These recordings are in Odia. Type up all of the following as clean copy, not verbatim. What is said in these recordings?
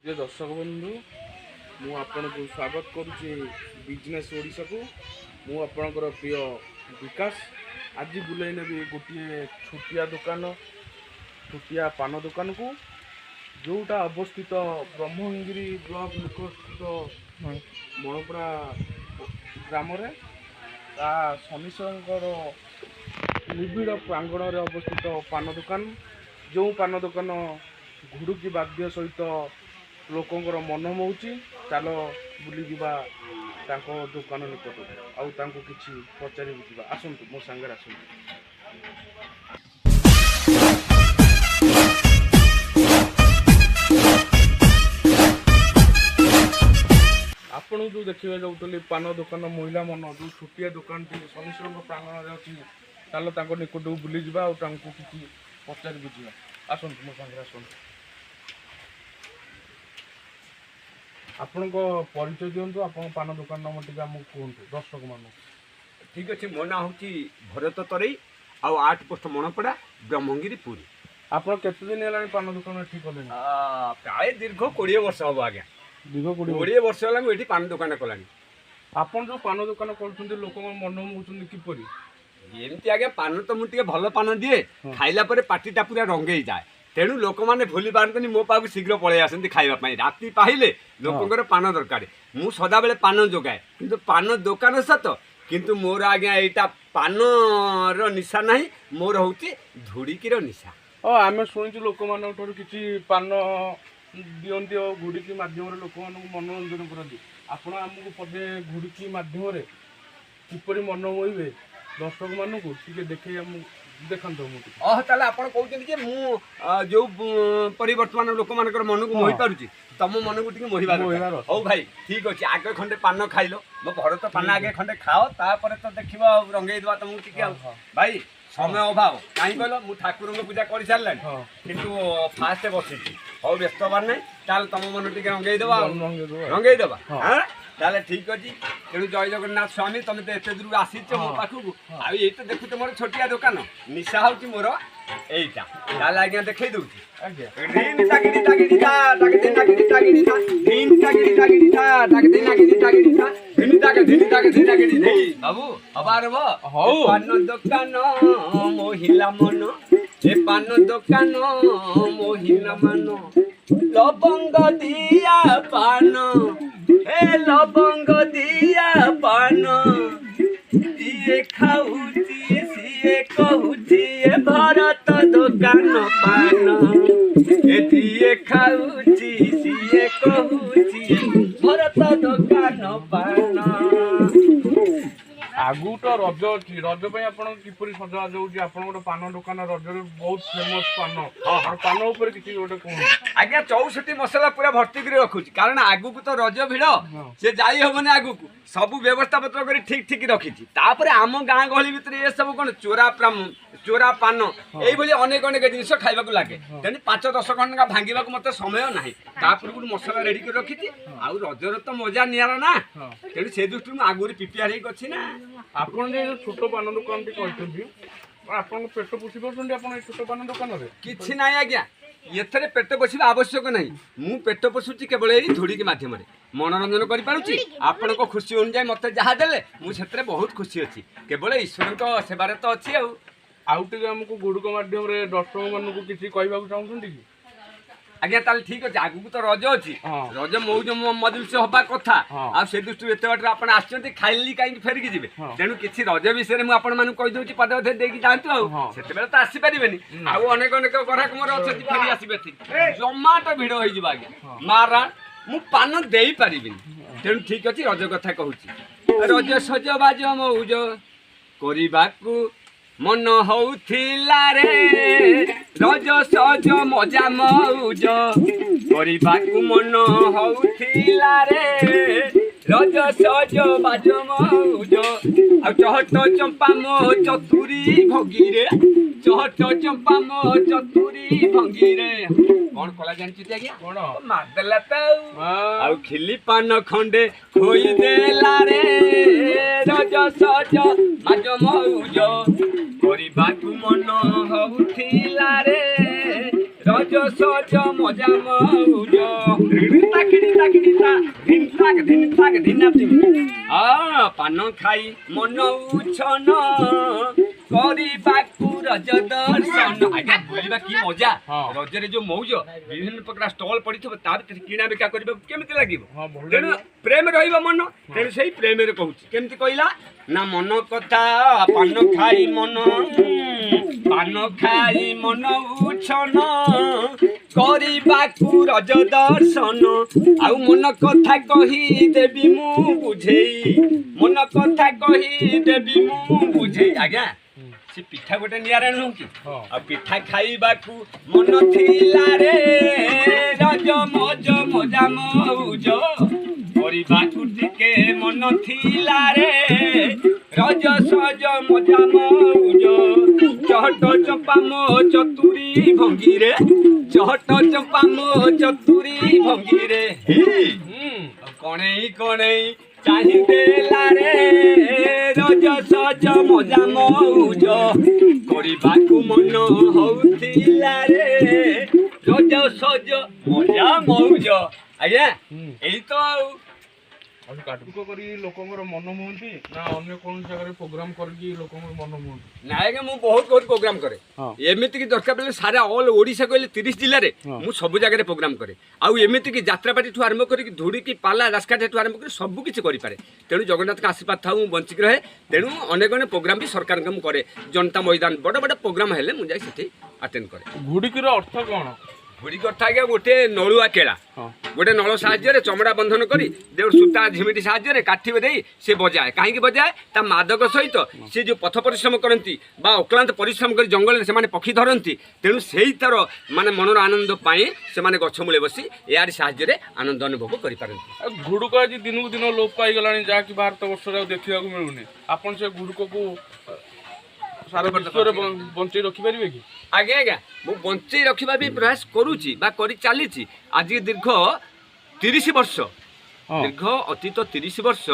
प्रिय दर्शक बंधु मु आपन को स्वागत करुचे बिजनेस ओडिशा को मु आपनकर प्रिय विकास आज बुलाई नेबी गोटे छुटिया दुकान छुटिया पान दुकान को जोटा अवस्थित ब्रह्मगिरी ब्लॉक निकटस्थ मणपुरा ग्राम शनिश्वर निबिड़ प्रांगण में अवस्थित पान दुकान जो पान दुकान घुड़ुकी वाद्य सहित लोकंर मन मोची चल बुली जिबा तांको दुकान निकट आउ तांको किछि पचारि बुझिबा आसंतु मो संगे आसंतु। आपण जो देखिए जाऊँ पान दुकान महिला मन जो छुटिया दुकान टी शनिश्वर प्रांगण अच्छी चल तांको निकट बुली जिबा आउ तांको किछि पचारि बुझिबा आसंतु मो संगे आसंतु। आपण परिचय दिंतु आप पान दुकान नाम टी कहतु दर्शक मान। ठीक अच्छे मो ना हूँ भरत तरई आउ 8 पोस्ट मणपड़ा ब्रह्मगिरी पुरी। आप केते दिन है पान दुकान ठीक कले? प्राय दीर्घ 20 वर्ष हम आज्ञा दीर्घ 20 वर्ष है मुझे पान दुकान कलानी। आपन जो पान दुकान कर लोक मन मोचन किपरि एमती आज्ञा पान तो मुझे भल पान दिए खाइला परे पार्टीटा पूरा रंगे जाए तेणु लोक मैंने भूली पारती मो पाक शीघ्र पलि आसती खावाई राति पाइले लोकंर पान दरकार मु सदा बेले पान जोगाए किंतु पान दुकान सत किंतु मोर आज्ञा यहाँ पान निशा ना मोर हूँ धुड़िकीर निशा। आम शुणु लोक मान कि पान दिखती घुड़िकी मध्यम लोक मान मनोरंजन करती आपण आमको पदे घुड़िकी मध्यम किपरि मन मोहिबे दर्शक मानू देखे देखा ताले आप कहते जो परिवर्तन लोक मान मन को मोहि पारुची तुम मन को मोहिबार हो भाई ठीक अच्छे आगे खंडे पान खाइल मो घर तो पान आगे खंडे खाओ तापर तो देख रंगे देवा तुमको टी भाई समय अभाव कहीं कहल मु ठाकुर पूजा कर सारे कितु फास्ट बसी हो व्यस्त हबार ना ताल तुम मन टी रंगे देवा हाँ ताले ठीक अच्छे तेणु जय जगन्नाथ स्वामी तुम तो एत दूर आसीच मो पाखक आई तो देखु मोर छोटिया दुकान निशा हूँ मोर एटा ताले आज्ञा देखई दूची रीन टागिडी टागिडी ता टागिडी टागिडी टागिडी ता रीन टागिडी टागिडी ता टागिडी टागिडी टागिडी ता रीन टागिडी टागिडी नहीं बाबू अबार बो हो पान दुकान मोहिला मन ए पान दुकान मोहिला मन लबंग दिया पान ए लबंग दिया पान दिए खाऊची सिए कहूची ए भरत दुकान पान ए दिए खाऊची सिए कहूची भरत दुकान पान। आगु तो रज अच्छी रज किपरि सजबाज होती आप पान दुकान रज बहुत फेमस पान और पान उपर किसी गोटे कह आज्ञा 64 मसला पूरा भर्ती कर रखुची कारण आगु को तो रज भिड़ से जाई हबने आगु को सब व्यवस्था पत्र कर ठीक ठीक रखी आम गाँ गहली भितर ये सब कौन चोरा पान ये अनेक अनेक जिन खाइबा लगे तेणु 5-10 घंटा भांगा मत समय ना पूर्व मसला रेडी कर रखी आउ रजर तो मजा नियारा ना तेणु से दृष्टि आगुरी प्रिपेयर होती ना। आप छोट पान दुकान आप पेट पोषी पार्टी छोट पान दुकान कि ना आज्ञा एथरे पेट पोषा आवश्यक नहीं मु पेट पोषुची केवल यही धुड़िकी मध्यम मनोरंजन करुच्ची आपण खुशी अनुजाई मत जहाँ देले मुझे बहुत खुशी अच्छी केवल ईश्वर सेवार तो अच्छी आउटे आमको गुड़क मध्यम दर्शक मानक किसी कहवाक चाहते कि आज्ञा ताल ठीक अच्छे आगू तो रज अच्छी रज मौज मजलिस हवा कथा आ से दृष्टि एत बाटर आप आसती खाइली कहीं फेरिकी जी तेणु किसी रज विषय में आपको कहीदे पदे अधे देकी जातु से तो आसपारे आउ अनेक अनेक ग्राहक मोर अच्छे फेरी आसबे जमाट भिड़ हो आज्ञा मारा मु पान दे पारि तेणु ठीक अच्छे रज कथा कहूँ रज सजबाज मौज करने मन होउथिला रे रज सज मजा मौज करने मन होउथिला रे रज सज बाज मौज आ चहट चंपा मो चतुरी भंगी रे चहट चंपा मो चतुरी भंगी रे कौन कला जानछि आज्ञा कौन मारदेला तो आ खिली पान खंडे खोई देला रे रज सज बाज मौज करने मन होउथिला रे ରଜ ସଜ ମଜା ମଉଜ ପାନ ଖାଇ ମନ ଉଛନ କରିବାକୁ ରଜ ଦର୍ଶନ। ଆଜ୍ଞା ବୁଲିବା କି ମଜା, ରଜରେ ଯୋଉ ମଉଜ, ବିଭିନ୍ନ ପ୍ରକାର ଷ୍ଟଲ୍ ପଡିଥିବ, ତା ଭିତରେ କିଣା ବିକା କରିବାକୁ କେମିତି ଲାଗିବ। ତେଣୁ ପ୍ରେମ ରହିବ ମନ, ତେଣୁ ସେଇ ପ୍ରେମରେ କହୁଛି। କେମିତି କହିଲା ନା ମନ କଥା ପାନ ଖାଇ ମନ ଉଛନ କରିବାକୁ ରଜ ଦର୍ଶନ। ଆଉ ମନ କଥା କହିଦେବି ମୁଁ ବୁଝେଇ, ମନ କଥା କହିଦେବି ମୁଁ ବୁଝେଇ। ଆଜ୍ଞା ସେ ପିଠା ଗୋଟେ ନିଆରା ନୁହଁ କି? ଆଉ ପିଠା ଖାଇବାକୁ ମନ ଥିଲା ରେ, ରଜ ମଜ ମଜା ମଉଜ କରିବାକୁ ଟିକେ ମନ ଥିଲା ରେ, ରଜ ସଜ ମଜା ମଉଜ। ଚହଟ ଚମ୍ପା ମୋ ଚତୁରୀ ଭଙ୍ଗିରେ, ଚହଟ ଚମ୍ପା ମୋ ଚତୁରୀ ଭଙ୍ଗିରେ, କଣେଇ କଣେଇ ଚାହିଁ ଦେଲା ରେ, ରଜ ସଜ ମଜା ମଉଜ କରିବାକୁ ମନ ହଉଥିଲା ରେ, ରଜ ସଜ ମଜା ମଉଜ। ଆଜ୍ଞା ଏଇ ତ ଆଉ କରି ଲୋକଙ୍କର ମନ ମୁହନ୍ତି ନା ଅନ୍ୟ କୌଣସି ଜାଗାରେ ପ୍ରୋଗ୍ରାମ କରିକି ଲୋକଙ୍କର ମନ ମୁହନ୍ତି? ନାଇଁ ଆଜ୍ଞା ମୁଁ ବହୁତ ପ୍ରୋଗ୍ରାମ କରେ। ଏମିତିକି ଦରକାର ପଡ଼ିଲେ ସାରା ଅଲ୍ ଓଡ଼ିଶା କହିଲେ 30 ଜିଲ୍ଲାରେ ମୁଁ ସବୁ ଜାଗାରେ ପ୍ରୋଗ୍ରାମ କରେ। ଆଉ ଏମିତିକି ଯାତ୍ରାପାଟିଠୁ ଆରମ୍ଭ କରିକି ଧୁଡ଼ିକି ପାଲା ରାସ୍କାଠୁ ଆରମ୍ଭ କରି ସବୁ କିଛି କରିପାରେ। ତେଣୁ ଜଗନ୍ନାଥଙ୍କ ଆଶୀର୍ବାଦ ଥାଉ ମୁଁ ବଞ୍ଚିକି ରହେ। ତେଣୁ ଅନେକ ଅନେକ ପ୍ରୋଗ୍ରାମ ବି ସରକାରଙ୍କ ମୁଁ କରେ। ଜନତା ମଇଦାନ ବଡ଼ ବଡ଼ ପ୍ରୋଗ୍ରାମ ହେଲେ ମୁଁ ଯାଇ ସେଠି ଆଟେଣ୍ଡ କରେ। ଘୁଡ଼ିକିର ଅର୍ଥ କ'ଣ? ଘୁଡ଼ି କଥା ଆଜ୍ଞା ଗୋଟେ ନଳୁଆ କେଳା, ଗୋଟେ ନଳ ସାହାଯ୍ୟରେ ଚମଡ଼ା ବନ୍ଧନ କରି ଦେଉଳ ସୂତା ଝିମିଟି ସାହାଯ୍ୟରେ କାଠି ଦେଇ ସେ ବଜାଏ। କାହିଁକି ବଜାଏ? ତା ମାଦକ ସହିତ ସେ ଯେଉଁ ପଥ ପରିଶ୍ରମ କରନ୍ତି ବା ଅକ୍ଳାନ୍ତ ପରିଶ୍ରମ କରି ଜଙ୍ଗଲରେ ସେମାନେ ପକ୍ଷୀ ଧରନ୍ତି। ତେଣୁ ସେଇ ତାର ମାନେ ମନର ଆନନ୍ଦ ପାଇଁ ସେମାନେ ଗଛ ମୂଳେ ବସି ଏହାରି ସାହାଯ୍ୟରେ ଆନନ୍ଦ ଅନୁଭବ କରିପାରନ୍ତି। ଘୁଡ଼ୁକ ଆଜି ଦିନକୁ ଦିନ ଲୋପ ପାଇଗଲାଣି, ଯାହାକି ଭାରତ ବର୍ଷରେ ଆଉ ଦେଖିବାକୁ ମିଳୁନି। ଆପଣ ସେ ଘୁଡ଼ୁକକୁ ସାରା ବିଶ୍ୱରେ ବଞ୍ଚେଇ ରଖିପାରିବେ କି? ଆଜ୍ଞା ଆଜ୍ଞା ମୁଁ ବଞ୍ଚେଇ ରଖିବା ପାଇଁ ପ୍ରୟାସ କରୁଛି ବା କରି ଚାଲିଛି। ଆଜି ଦୀର୍ଘ 30 ବର୍ଷ, ଦୀର୍ଘ ଅତୀତ 30 ବର୍ଷ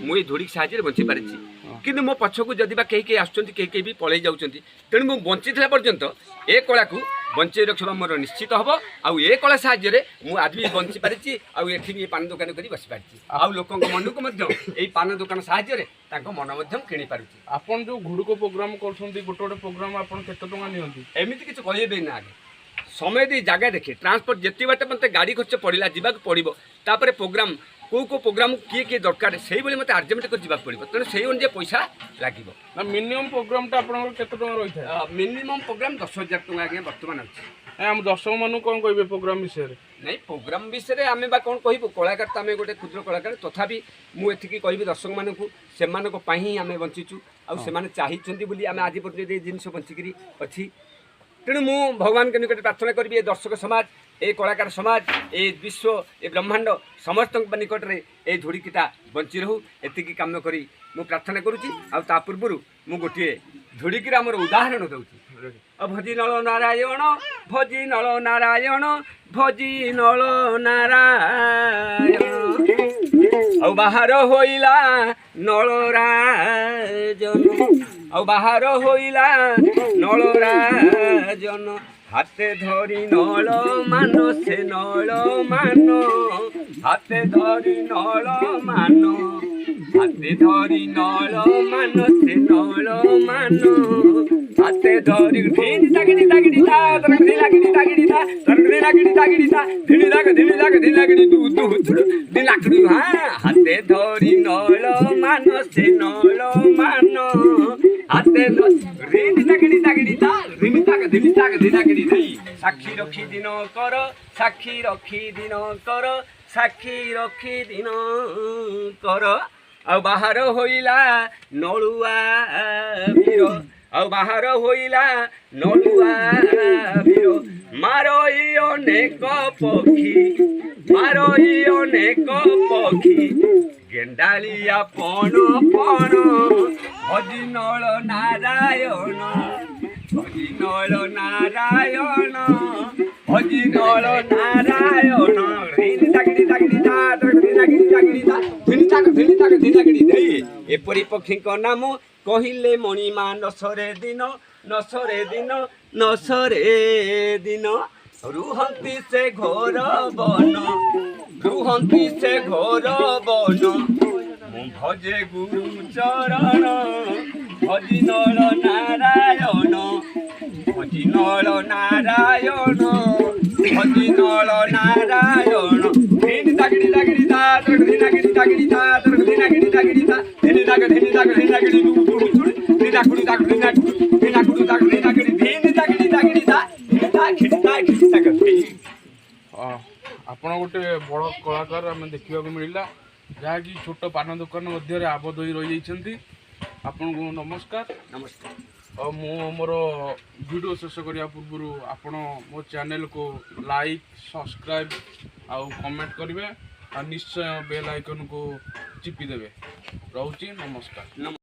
ମୁଁ ଏଇ ଧୂଳି ସାହାଯ୍ୟରେ ବଞ୍ଚି ପାରିଛି। କିନ୍ତୁ ମୋ ପଛକୁ ଯଦି ବା କେହି କେହି ଆସୁଛନ୍ତି, କେହି କେହି ବି ପଳେଇ ଯାଉଛନ୍ତି। ତେଣୁ ମୁଁ ବଞ୍ଚିଥିଲା ପର୍ଯ୍ୟନ୍ତ ଏ କଳାକୁ ବଞ୍ଚେଇ ରଖିବା ମୋର ନିଶ୍ଚିତ ହେବ। ଆଉ ଏ କଳା ସାହାଯ୍ୟରେ ମୁଁ ଆଜି ବି ବଞ୍ଚି ପାରିଛି। ଆଉ ଏଠି ବି ପାନ ଦୋକାନ କରି ବସିପାରିଛି। ଆଉ ଲୋକଙ୍କ ମନକୁ ମଧ୍ୟ ଏଇ ପାନ ଦୋକାନ ସାହାଯ୍ୟରେ ତାଙ୍କ ମନ ମଧ୍ୟ କିଣି ପାରୁଛି। ଆପଣ ଯେଉଁ ଘୁଡ଼ୁକ ପ୍ରୋଗ୍ରାମ କରୁଛନ୍ତି, ଗୋଟେ ଗୋଟେ ପ୍ରୋଗ୍ରାମ ଆପଣ କେତେ ଟଙ୍କା ନିଅନ୍ତି? ଏମିତି କିଛି କହିବେ ନା ଆଜ୍ଞା, ସମୟ ଦେଇ ଜାଗା ଦେଖେ, ଟ୍ରାନ୍ସପୋର୍ଟ ଯେତେ ବାଟ ମୋତେ ଗାଡ଼ି ଖର୍ଚ୍ଚ ପଡ଼ିଲା ଯିବାକୁ ପଡ଼ିବ। ତାପରେ ପ୍ରୋଗ୍ରାମ କେଉଁ ପ୍ରୋଗ୍ରାମ କିଏ କିଏ ଦରକାର ସେଇଭଳି ମୋତେ ଆର୍ଜେଣ୍ଟ କରି ଯିବାକୁ ପଡ଼ିବ। ତେଣୁ ସେଇ ଅନୁଯାୟୀ ପଇସା ଲାଗିବ। ନା ମିନିମମ୍ ପ୍ରୋଗ୍ରାମଟା ଆପଣଙ୍କର କେତେ ଟଙ୍କା ରହିଥାଏ? ମିନିମମ୍ ପ୍ରୋଗ୍ରାମ 10,000 ଟଙ୍କା ଆଜ୍ଞା ବର୍ତ୍ତମାନ ଅଛି। ଆମ ଦର୍ଶକମାନଙ୍କୁ କ'ଣ କହିବେ ପ୍ରୋଗ୍ରାମ ବିଷୟରେ? ନାଇଁ ପ୍ରୋଗ୍ରାମ ବିଷୟରେ ଆମେ ବା କ'ଣ କହିବୁ, କଳାକାର ତ ଆମେ ଗୋଟେ କ୍ଷୁଦ୍ର କଳାକାର। ତଥାପି ମୁଁ ଏତିକି କହିବି ଦର୍ଶକମାନଙ୍କୁ, ସେମାନଙ୍କ ପାଇଁ ହିଁ ଆମେ ବଞ୍ଚିଛୁ। ଆଉ ସେମାନେ ଚାହିଁଛନ୍ତି ବୋଲି ଆମେ ଆଜି ପର୍ଯ୍ୟନ୍ତ ଏ ଜିନିଷ ବଞ୍ଚିକିରି ଅଛି। ତେଣୁ ମୁଁ ଭଗବାନଙ୍କ ନିକଟରେ ପ୍ରାର୍ଥନା କରିବି ଏ ଦର୍ଶକ ସମାଜ, ଏ କଳାକାର ସମାଜ, ଏ ବିଶ୍ୱ, ଏ ବ୍ରହ୍ମାଣ୍ଡ ସମସ୍ତଙ୍କ ନିକଟରେ ଏ ଧୂଳିକିଟା ବଞ୍ଚି ରହୁ। ଏତିକି କାମ କରି ମୁଁ ପ୍ରାର୍ଥନା କରୁଛି। ଆଉ ତା ପୂର୍ବରୁ ମୁଁ ଗୋଟିଏ ଧୂଳିକିର ଆମର ଉଦାହରଣ ଦେଉଛି। ଭଜି ନଳ ନାରାୟଣ, ଭଜି ନଳ ନାରାୟଣ, ଭଜି ନଳ ନାରାୟଣ। ଆଉ ବାହାର ହୋଇଲା ନଳରାଜନ, ଆଉ ବାହାର ହୋଇଲା ନଳରାଜନ। ହାତେ ଧରି ନଳ ମାନ, ସେ ନଳ ମାନ, ହାତେ ଧରି ନଳ ମାନ, ହାତେ ଧରି ନଳ ମାନ, ସେ ନଳ ମାନ, ହାତେ ଧରି ଧିଣି ତାଗିଡ଼ି ତାଗିଡ଼ି ତା, ଧରି ଲାଗିଡ଼ି ତାଗିଡ଼ି ତା, ଧରି ଲାଗିଡ଼ି ତାଗିଡ଼ି ତା, ଧିଣି ଲାଗ ଧିଣି ଲାଗ ଧିଣି ଲାଗିଡ଼ି ଦୁ ଦୁ ଦୁ ଦି ଲାକଡ଼ି। ହାତେ ଧରି ନଳ ମାନ, ସେ ନଳ ମାନ, ହାତେ ଧିଣି ତାଗିଡ଼ି ତାଗିଡ଼ି ତା, ଧିଣି ତାଗ ଧିଣି ତାଗ ଧିଣି ଲାଗିଡ଼ି ଦେଇ। ସାକ୍ଷୀ ରଖି ଦିନ କର, ସାକ୍ଷୀ ରଖି ଦିନ କର, ସାକ୍ଷୀ ରଖି ଦିନ କର। ଆଉ ବାହାର ହୋଇଲା ନଳୁଆ ବୀର, ଆଉ ବାହାର ହୋଇଲା ନଳୁଆ ବୀର। ମାରଇ ଅନେକ ପକ୍ଷୀ, ମାରଇ ଅନେକ ପକ୍ଷୀ, ଗେଣ୍ଡାଳିଆ ପଣ ପଣ, ଭଜି ନଳ ନାରାୟଣ, ଭଜି ନଳ ନାରାୟଣ, ଭଜି ନଳ ନାରାୟଣ। ଏପରି ପକ୍ଷୀଙ୍କ ନାମ କହିଲେ ମଣିମା, ନସରେ ଦିନ, ନସରେ ଦିନ, ନସରେ ଦିନ। ରୁହନ୍ତି ସେ ଘୋର ବନ ରୁହନ୍ତି ସେ ଘୋର ବନ ମୁଁ ଭଜେ ଗୁରୁ ଚରଣ ଭଜି ନଳ ନାରାୟଣ ଭଜି ନଳ ନାରାୟଣ ଭଜି ନଳ ନାରାୟଣ ଧିନି ଦାଗିଡ଼ି ଦାଗିଡ଼ି ଦା ତରଗଡ଼ି ଦାଗିଡ଼ି ଦାଗିଡ଼ି ଦା ତରଗଡ଼ି ଦାଗିଡ଼ି ଦାଗିଡ଼ି ଦା ଧିନି ଦାଗିଡ଼ି ଦାଗିଡ଼ି ଦୁ ଦୁ ଦୁ ଧିନି ଦାଗିଡ଼ି ଦାଗିଡ଼ି ଦାଗିଡ଼ି ଦାଗିଡ଼ି ଧିନି ଦାଗିଡ଼ି ଦାଗିଡ଼ି ଦା ଖିଡ଼ି ଦାଗିଡ଼ି ଆପଣ ଗୋଟେ ବଡ଼ କଳାକାର ଆମେ ଦେଖିବାକୁ ମିଳିଲା, ଯାହାକି ଛୋଟ ପାନ ଦୋକାନ ମଧ୍ୟରେ ଆବଦ୍ଧ ହୋଇ ରହିଯାଇଛନ୍ତି। ଆପଣଙ୍କୁ ନମସ୍କାର। ନମସ୍କାର। ଆଉ ମୁଁ ମୋର ଭିଡ଼ିଓ ଶେଷ କରିବା ପୂର୍ବରୁ ଆପଣ ମୋ ଚ୍ୟାନେଲକୁ ଲାଇକ୍ ସବସ୍କ୍ରାଇବ୍ ଆଉ କମେଣ୍ଟ କରିବେ, ଆଉ ନିଶ୍ଚୟ ବେଲ୍ ଆଇକନ୍କୁ ଚିପିଦେବେ। ରହୁଛି, ନମସ୍କାର।